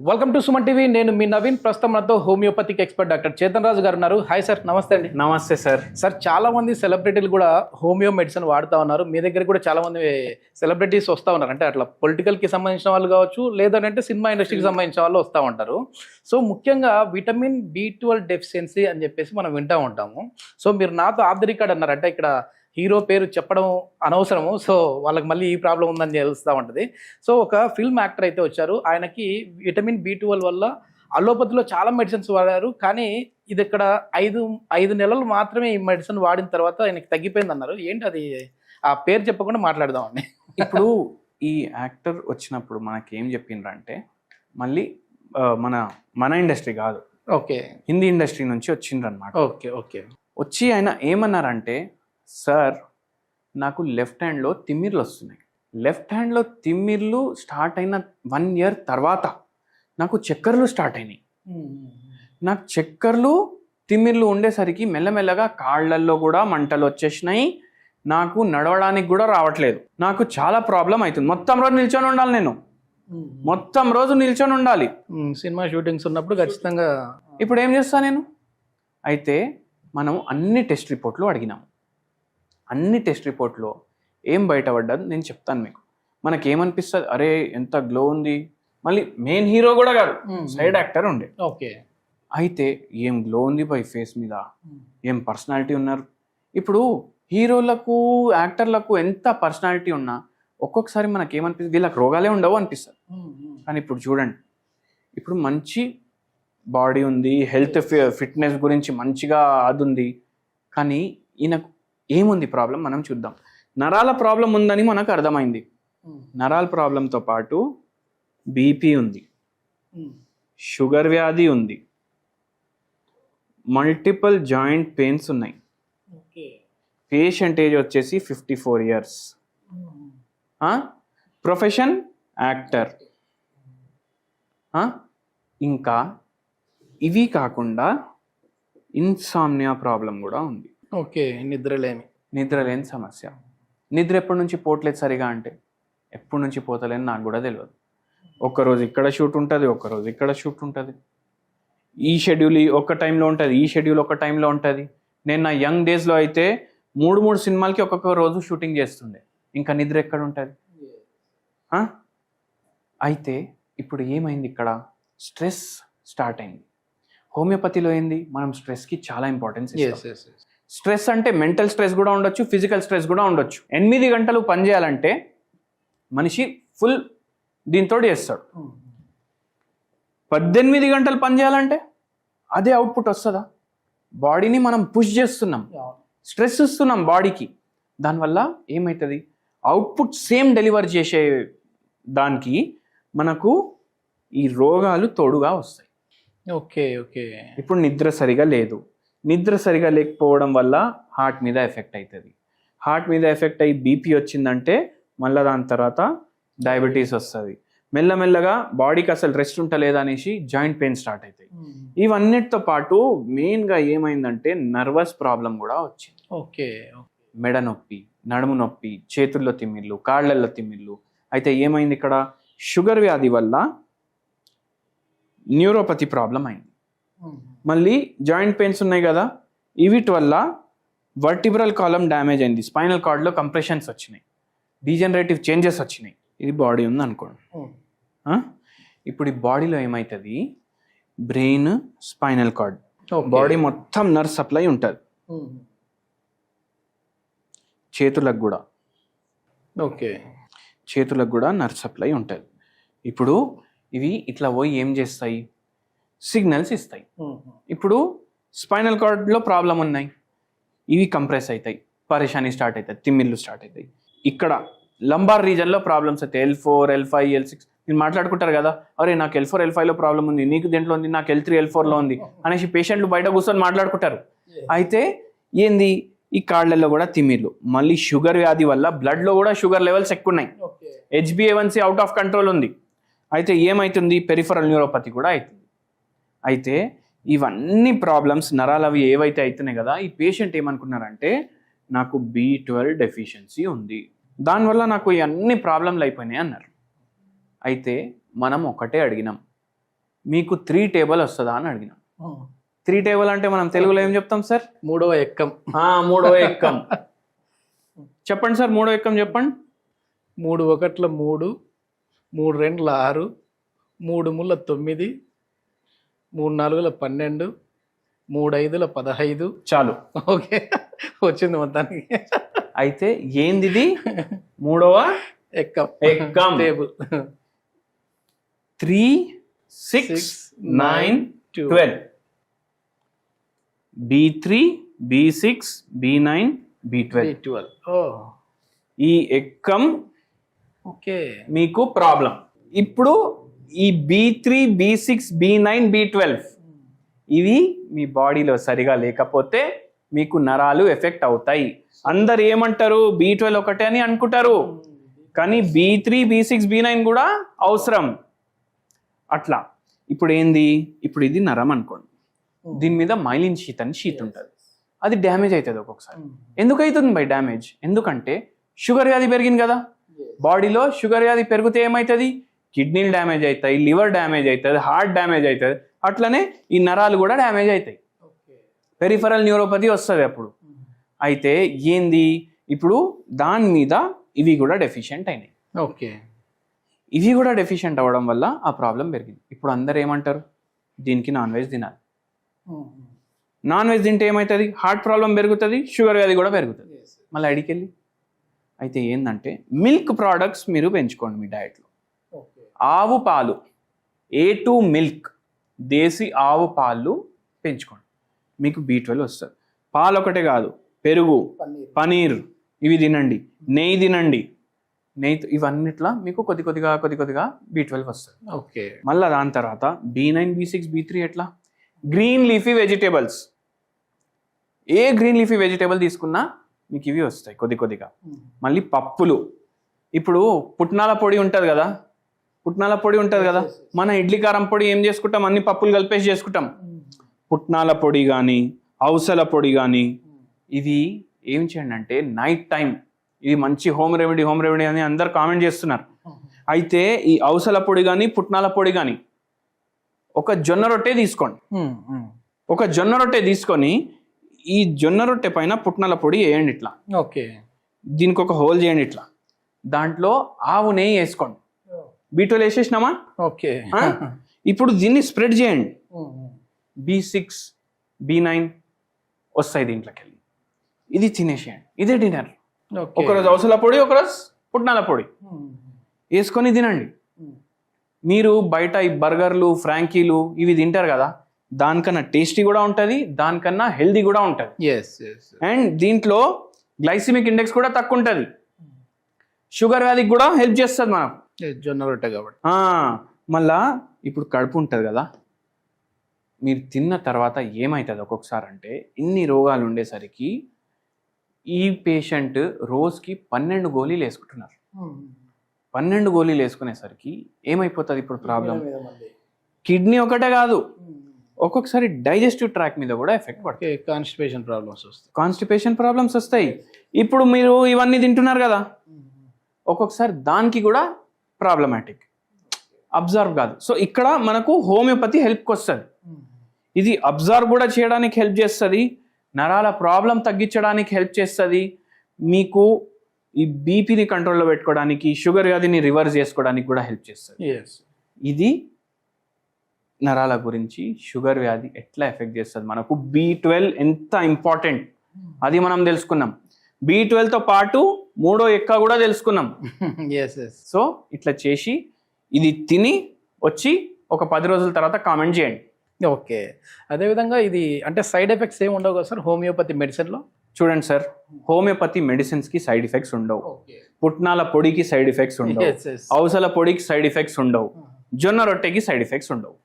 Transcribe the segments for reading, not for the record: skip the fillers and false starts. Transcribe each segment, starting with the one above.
Welcome to Suman TV. నేను మీ నవీన్. ప్రస్తుతం మనతో హోమియోపతిక్ ఎక్స్పర్ట్ డాక్టర్ చేతన్ రాజు గారు ఉన్నారు. హాయ్ సార్, నమస్తే అండి. నమస్తే సార్. సార్, చాలా మంది సెలబ్రిటీలు కూడా హోమియో మెడిసిన్ వాడుతూ ఉన్నారు. మీ దగ్గర కూడా చాలా మంది సెలబ్రిటీస్ వస్తూ ఉన్నారు. అంటే అట్లా పొలిటికల్కి సంబంధించిన వాళ్ళు కావచ్చు, లేదంటే సినిమా ఇండస్ట్రీకి సంబంధించిన వాళ్ళు వస్తూ ఉంటారు. సో ముఖ్యంగా విటమిన్ B12 డెఫిషియన్సీ అని చెప్పేసి మనం వింటూ ఉంటాము. సో మీరు నాతో ఆఫ్ ది రికార్డ్ అన్నారు, అంటే ఇక్కడ హీరో పేరు చెప్పడం అనవసరము. సో వాళ్ళకి మళ్ళీ ఈ ప్రాబ్లం ఉందని తెలుస్తూ ఉంటుంది. సో ఒక ఫిల్మ్ యాక్టర్ అయితే వచ్చారు. ఆయనకి విటమిన్ B12 వల్ల అలోపతిలో చాలా మెడిసిన్స్ వాడారు. కానీ ఇది ఇక్కడ ఐదు నెలలు మాత్రమే ఈ మెడిసిన్ వాడిన తర్వాత ఆయనకి తగ్గిపోయింది అన్నారు. ఏంటి అది? ఆ పేరు చెప్పకుండా మాట్లాడదామండి. ఇప్పుడు ఈ యాక్టర్ వచ్చినప్పుడు మనకి ఏం చెప్పిండ్రంటే, మళ్ళీ మన ఇండస్ట్రీ కాదు, ఓకే, హిందీ ఇండస్ట్రీ నుంచి వచ్చిండ్రనమాట. Okay okay. వచ్చి ఆయన ఏమన్నారంటే, సార్ నాకు లెఫ్ట్ హ్యాండ్లో తిమ్మిర్లు వస్తున్నాయి. లెఫ్ట్ హ్యాండ్లో తిమ్మిర్లు స్టార్ట్ అయిన 1 year తర్వాత నాకు చక్కర్లు స్టార్ట్ అయినాయి. నాకు చక్కర్లు తిమ్మిర్లు ఉండేసరికి మెల్లమెల్లగా కాళ్ళల్లో కూడా మంటలు వచ్చేసినాయి. నాకు నడవడానికి కూడా రావట్లేదు. నాకు చాలా ప్రాబ్లం అవుతుంది. మొత్తం రోజు నిల్చొని ఉండాలి. నేను మొత్తం రోజు నిల్చొని ఉండాలి. సినిమా షూటింగ్స్ ఉన్నప్పుడు ఖచ్చితంగా. ఇప్పుడు ఏం చేస్తా నేను? అయితే మనం అన్ని టెస్ట్ రిపోర్ట్లు అడిగినాము. అన్ని టెస్ట్ రిపోర్ట్లో ఏం బయటపడ్డది నేను చెప్తాను మీకు. మనకేమనిపిస్తుంది, అరే ఎంత గ్లో ఉంది. మళ్ళీ మెయిన్ హీరో కూడా కాదు, సైడ్ యాక్టర్ ఉండే. ఓకే. అయితే ఏం గ్లో ఉంది బై ఫేస్ మీద, ఏం పర్సనాలిటీ ఉన్నారు. ఇప్పుడు హీరోలకు యాక్టర్లకు ఎంత పర్సనాలిటీ ఉన్నా ఒక్కొక్కసారి మనకేమనిపిస్తుంది, వీళ్ళకి రోగాలే ఉండవు అనిపిస్తుంది. కానీ ఇప్పుడు చూడండి, ఇప్పుడు మంచి బాడీ ఉంది, హెల్త్ ఫిట్నెస్ గురించి మంచిగా అది ఉంది. కానీ ఈయనకు ఏముంది ప్రాబ్లం మనం చూద్దాం. నరాల ప్రాబ్లం ఉందని మనకు అర్థమైంది. నరాల ప్రాబ్లంతో పాటు బీపీ ఉంది, షుగర్ వ్యాధి ఉంది, మల్టిపుల్ జాయింట్ పెయిన్స్ ఉన్నాయి. పేషెంట్ ఏజ్ వచ్చేసి 54 years. Profession actor. ఇంకా ఇవి కాకుండా ఇన్సామ్నియా ప్రాబ్లం కూడా ఉంది. ఓకే, నిద్రలేని సమస్య. నిద్ర ఎప్పటి నుంచి పోవట్లేదు సరిగా అంటే, ఎప్పటి నుంచి పోతలేని నాకు కూడా తెలియదు. ఒక్కరోజు ఇక్కడ షూట్ ఉంటుంది, ఒక్కరోజు ఇక్కడ షూట్ ఉంటుంది. ఈ షెడ్యూల్ ఒక టైంలో ఉంటుంది, ఈ షెడ్యూల్ ఒక టైంలో ఉంటుంది. నేను నా యంగ్ డేస్లో అయితే 3 సినిమాలకి ఒక్కొక్క రోజు షూటింగ్ చేస్తుండే. ఇంకా నిద్ర ఎక్కడ ఉంటుంది? అయితే ఇప్పుడు ఏమైంది, ఇక్కడ స్ట్రెస్ స్టార్ట్ అయింది. హోమియోపతిలో ఏంది, మనం స్ట్రెస్కి చాలా ఇంపార్టెన్స్ ఇస్తాం. స్ట్రెస్ అంటే మెంటల్ స్ట్రెస్ కూడా ఉండొచ్చు, ఫిజికల్ స్ట్రెస్ కూడా ఉండొచ్చు. 8 గంటలు పనిచేయాలంటే మనిషి ఫుల్ దీంతో చేస్తాడు. 18 గంటలు పనిచేయాలంటే అదే అవుట్పుట్ వస్తుందా? బాడీని మనం పుష్ చేస్తున్నాం, స్ట్రెస్ ఇస్తున్నాం బాడీకి. దానివల్ల ఏమవుతుంది, అవుట్పుట్ సేమ్ డెలివర్ చేసే దానికి మనకు ఈ రోగాలు తోడుగా వస్తాయి. Okay okay. ఇప్పుడు నిద్ర సరిగా లేదు. నిద్ర సరిగా లేకపోవడం వల్ల హార్ట్ మీద ఎఫెక్ట్ అవుతుంది. హార్ట్ మీద ఎఫెక్ట్ అయ్యి బీపీ వచ్చిందంటే మళ్ళీ దాని తర్వాత డయాబెటీస్ వస్తుంది. మెల్లమెల్లగా బాడీకి అసలు రెస్ట్ ఉంటలేదు అనేసి జాయింట్ పెయిన్ స్టార్ట్ అవుతాయి. ఇవన్నిటితో పాటు మెయిన్గా ఏమైందంటే నర్వస్ ప్రాబ్లం కూడా వచ్చింది. ఓకే. మెడ నొప్పి, నడుము నొప్పి, చేతుల్లో తిమ్మిర్లు, కాళ్ళల్లో తిమ్మిర్లు. అయితే ఏమైంది, ఇక్కడ షుగర్ వ్యాధి వల్ల న్యూరోపతి ప్రాబ్లం అయింది. మళ్ళీ జాయింట్ పెయిన్స్ ఉన్నాయి కదా, వీటి వల్ల వర్టిబ్రల్ కాలమ్ డ్యామేజ్ అయింది. స్పైనల్ కార్డ్లో కంప్రెషన్స్ వచ్చినాయి, డీజనరేటివ్ చేంజెస్ వచ్చినాయి. ఇది బాడీ ఉంది అనుకోండి. ఇప్పుడు ఈ బాడీలో ఏమవుతుంది, బ్రెయిన్, స్పైనల్ కార్డ్, బాడీ మొత్తం నర్వ్ సప్లై ఉంటుంది. చేతులకు కూడా, ఓకే, చేతులకు కూడా నర్వ్ సప్లై ఉంటుంది. ఇప్పుడు ఇవి ఇట్లా పోయి ఏం చేస్తాయి, సిగ్నల్స్ ఇస్తాయి. ఇప్పుడు స్పైనల్ కార్డ్లో ప్రాబ్లం ఉన్నాయి, ఇవి కంప్రెస్ అవుతాయి, పరేషాని స్టార్ట్ అవుతాయి, తిమ్మిర్లు స్టార్ట్ అవుతాయి. ఇక్కడ లంబార్ రీజన్లో ప్రాబ్లమ్స్ అయితే L4, L5, L6 మీరు మాట్లాడుకుంటారు కదా, అరే నాకు L4, L5లో ప్రాబ్లం ఉంది, నీకు దేంట్లో ఉంది, నాకు L3, L4లో ఉంది అనేసి పేషెంట్లు బయట కూర్చొని మాట్లాడుకుంటారు. అయితే ఏంది, ఈ కాళ్ళల్లో కూడా తిమ్మిర్లు. మళ్ళీ షుగర్ వ్యాధి వల్ల బ్లడ్లో కూడా షుగర్ లెవెల్స్ ఎక్కువ ఉన్నాయి, HbA1c అవుట్ ఆఫ్ కంట్రోల్ ఉంది. అయితే ఏమవుతుంది, పెరిఫరల్ న్యూరోపతి కూడా అవుతుంది. అయితే ఇవన్నీ ప్రాబ్లమ్స్ నరాలు అవి ఏవైతే అవుతున్నాయి కదా, ఈ పేషెంట్ ఏమనుకున్నారంటే నాకు B12 డెఫిషియన్సీ ఉంది, దానివల్ల నాకు ఇవన్నీ ప్రాబ్లంలు అయిపోయినాయి అన్నారు. అయితే మనం ఒకటే అడిగినాం, మీకు 3 టేబుల్ వస్తుందా అని అడిగిన. 3 టేబుల్ అంటే మనం తెలుగులో ఏం చెప్తాం సార్? మూడవ ఎక్కం. మూడవ ఎక్కం. చెప్పండి సార్, మూడవ ఎక్కం చెప్పండి. 3 1 3, 3 2 6, 3 3 9, 3 4 12, 3 5 15. చాలు, ఓకే, వచ్చింది మొత్తానికి. అయితే ఏంది ఇది? మూడవ ఎక్కం. ఎక్కం. Table. 3 6 9 12. B3 B6 B9 B12. 12. ఓ, ఈ ఎక్కం ఓకే. మీకు ప్రాబ్లం. ఇప్పుడు ఈ B3 B6 B9 B12 ఇవి మీ బాడీలో సరిగా లేకపోతే మీకు నరాలు ఎఫెక్ట్ అవుతాయి. అందరు ఏమంటారు? B12 ఒకటే అని అనుకుంటారు, కానీ B3 B6 B9 కూడా అవసరం. అట్లా ఇప్పుడు ఏంది? ఇప్పుడు ఇది నరం అనుకోండి, దీని మీద మైలిన్ షీత్ అని షీత్ ఉంటుంది, అది డ్యామేజ్ అవుతుంది ఒక్కొక్కసారి. ఎందుకు అవుతుంది బై డ్యామేజ్? ఎందుకంటే షుగర్ వ్యాధి పెరిగింది కదా, బాడీలో షుగర్ వ్యాధి పెరిగితే ఏమవుతుంది? కిడ్నీలు డ్యామేజ్ అవుతాయి, లివర్ డ్యామేజ్ అవుతుంది, హార్ట్ డ్యామేజ్ అవుతుంది, అట్లనే ఈ నరాలు కూడా డ్యామేజ్ అవుతాయి, పెరిఫరల్ న్యూరోపతి వస్తుంది అప్పుడు. అయితే ఏంది? ఇప్పుడు దాని మీద ఇవి కూడా డెఫిషియెంట్ అయినాయి. ఓకే, ఇవి కూడా డెఫిషియెంట్ అవ్వడం వల్ల ఆ ప్రాబ్లం పెరిగింది. ఇప్పుడు అందరు ఏమంటారు? దీనికి నాన్ వెజ్ తినాలి. నాన్ వెజ్ తింటే ఏమవుతుంది? హార్ట్ ప్రాబ్లం పెరుగుతుంది, షుగర్ వ్యాధి కూడా పెరుగుతుంది. మళ్ళీ అడికెళ్ళి అయితే ఏంటంటే మిల్క్ ప్రోడక్ట్స్ మీరు పెంచుకోండి మీ డయట్లో. ఆవు పాలు, A2 మిల్క్, దేశీ ఆవు పాలు పెంచుకోండి, మీకు B12 వస్తుంది. పాలు ఒకటే కాదు, పెరుగు, పనీర్ ఇవి తినండి, నెయ్యి తినండి. నెయ్యి ఇవన్నిట్లా మీకు కొద్ది కొద్దిగా B12 వస్తుంది. ఓకే. మళ్ళీ దాని తర్వాత B9 B6 B3 ఎట్లా? గ్రీన్ లీఫీ వెజిటేబుల్స్, ఏ గ్రీన్ లీఫీ వెజిటేబుల్ తీసుకున్నా మీకు ఇవి వస్తాయి కొద్దిగా. మళ్ళీ పప్పులు, ఇప్పుడు పుట్నాల పొడి ఉంటుంది కదా, మన ఇడ్లీ కారం పొడి ఏం చేసుకుంటాం? అన్ని పప్పులు కలిపేసి చేసుకుంటాం. పుట్నాల పొడి కానీ, అవసల పొడి కానీ, ఇది ఏం చేయండి అంటే నైట్ టైం, ఇది మంచి హోమ్ రెమెడీ అని అందరు కామెంట్ చేస్తున్నారు. అయితే ఈ అవసల పొడి కానీ, పుట్నాల పొడి కానీ ఒక జొన్న రొట్టె తీసుకోండి. ఒక జొన్న రొట్టె తీసుకొని ఈ జొన్న రొట్టె పైన పుట్నాల పొడి వేయండి ఇట్లా. ఓకే. దీనికి ఒక హోల్ చేయండి ఇట్లా, దాంట్లో ఆవు నెయ్యి వేసుకోండి. B12 వేసేసినామా? ఓకే. ఇప్పుడు దీన్ని స్ప్రెడ్ చేయండి. B6 B9 వస్తాయి దీంట్లోకి వెళ్ళి. ఇది తినేసేయండి, ఇదే డిన్నర్. ఒకరోజు అవసల పొడి, ఒకరోజు పుట్నాల పొడి వేసుకొని తినండి. మీరు బయట ఈ బర్గర్లు, ఫ్రాంకీలు ఇవి తింటారు కదా, దానికన్నా టేస్టీ కూడా ఉంటుంది, దానికన్నా హెల్దీ కూడా ఉంటుంది. అండ్ దీంట్లో గ్లైసిమిక్ ఇండెక్స్ కూడా తక్కువ ఉంటుంది, షుగర్ వ్యాధికి కూడా హెల్ప్ చేస్తుంది మనకు, జొన్న రొట్టె కాబట్టి. మళ్ళా ఇప్పుడు కడుపు ఉంటుంది కదా, మీరు తిన్న తర్వాత ఏమవుతుంది ఒక్కొక్కసారి అంటే, ఇన్ని రోగాలు ఉండేసరికి ఈ పేషెంట్ రోజుకి 12 గోళీలు వేసుకుంటున్నారు. 12 గోళీలు వేసుకునేసరికి ఏమైపోతుంది ఇప్పుడు ప్రాబ్లం? కిడ్నీ ఒకటే కాదు, ఒక్కొక్కసారి డైజెస్టివ్ ట్రాక్ మీద కూడా ఎఫెక్ట్ పడుతుంది. కాన్స్టిపేషన్ ప్రాబ్లమ్స్ వస్తాయి. ఇప్పుడు మీరు ఇవన్నీ తింటున్నారు కదా, ఒక్కొక్కసారి దానికి కూడా ప్రాబ్లమాటిక్, అబ్జర్వ్ కాదు. సో ఇక్కడ మనకు హోమియోపతి హెల్ప్కి వస్తుంది. ఇది అబ్జర్వ్ కూడా చేయడానికి హెల్ప్ చేస్తుంది, నరాల ప్రాబ్లం తగ్గించడానికి హెల్ప్ చేస్తుంది, మీకు ఈ బీపీని కంట్రోల్లో పెట్టుకోవడానికి, షుగర్ వ్యాధిని రివర్స్ చేసుకోవడానికి కూడా హెల్ప్ చేస్తుంది. ఇది నరాల గురించి, షుగర్ వ్యాధి ఎట్లా ఎఫెక్ట్ చేస్తుంది మనకు, B12 ఎంత ఇంపార్టెంట్ అది మనం తెలుసుకున్నాం. B12తో పాటు మూడో ఎక్క కూడా తెలుసుకున్నాం. సో ఇట్లా చేసి ఇది తిని వచ్చి ఒక 10 రోజుల తర్వాత కామెంట్ చేయండి. ఓకే. అదేవిధంగా ఇది అంటే సైడ్ ఎఫెక్ట్స్ ఏమి ఉండవు కదా సార్ హోమియోపతి మెడిసిన్లో? చూడండి సార్, హోమియోపతి మెడిసిన్స్కి సైడ్ ఎఫెక్ట్స్ ఉండవు, పుట్నాల పొడికి సైడ్ ఎఫెక్ట్స్ ఉండవు, అవసల పొడికి సైడ్ ఎఫెక్ట్స్ ఉండవు, జొన్న రొట్టెకి సైడ్ ఎఫెక్ట్స్ ఉండవు.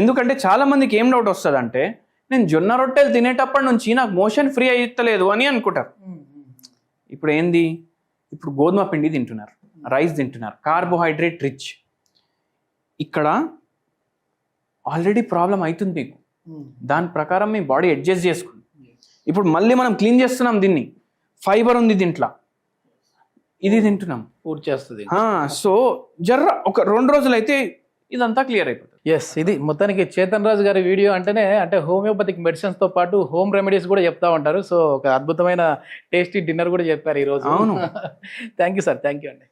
ఎందుకంటే చాలా మందికి ఏం డౌట్ వస్తుంది అంటే, నేను జొన్న రొట్టెలు తినేటప్పటి నుంచి నాకు మోషన్ ఫ్రీ అయ్యలేదు అని అనుకుంటారు. ఇప్పుడు ఏంది? ఇప్పుడు గోధుమ పిండి తింటున్నారు, రైస్ తింటున్నారు, కార్బోహైడ్రేట్ రిచ్. ఇక్కడ ఆల్రెడీ ప్రాబ్లం అవుతుంది మీకు, దాని ప్రకారం మీ బాడీ అడ్జస్ట్ చేసుకుంది. ఇప్పుడు మళ్ళీ మనం క్లీన్ చేస్తున్నాం దీన్ని, ఫైబర్ ఉంది దీంట్లో, ఇది తింటున్నాం, పూర్తి చేస్తుంది. సో జర్ర ఒక 2 రోజులు అయితే ఇదంతా క్లియర్ అయిపోతుంది. ఎస్, ఇది మొత్తానికి చేతన్ రాజు గారి వీడియో అంటేనే అంటే హోమియోపతిక్ మెడిసిన్స్ తో పాటు హోమ్ రెమెడీస్ కూడా చెప్తా ఉంటారు. సో ఒక అద్భుతమైన టేస్టీ డిన్నర్ కూడా చెప్పారు ఈ రోజు. అవును. Thank you sir, thank you అండి.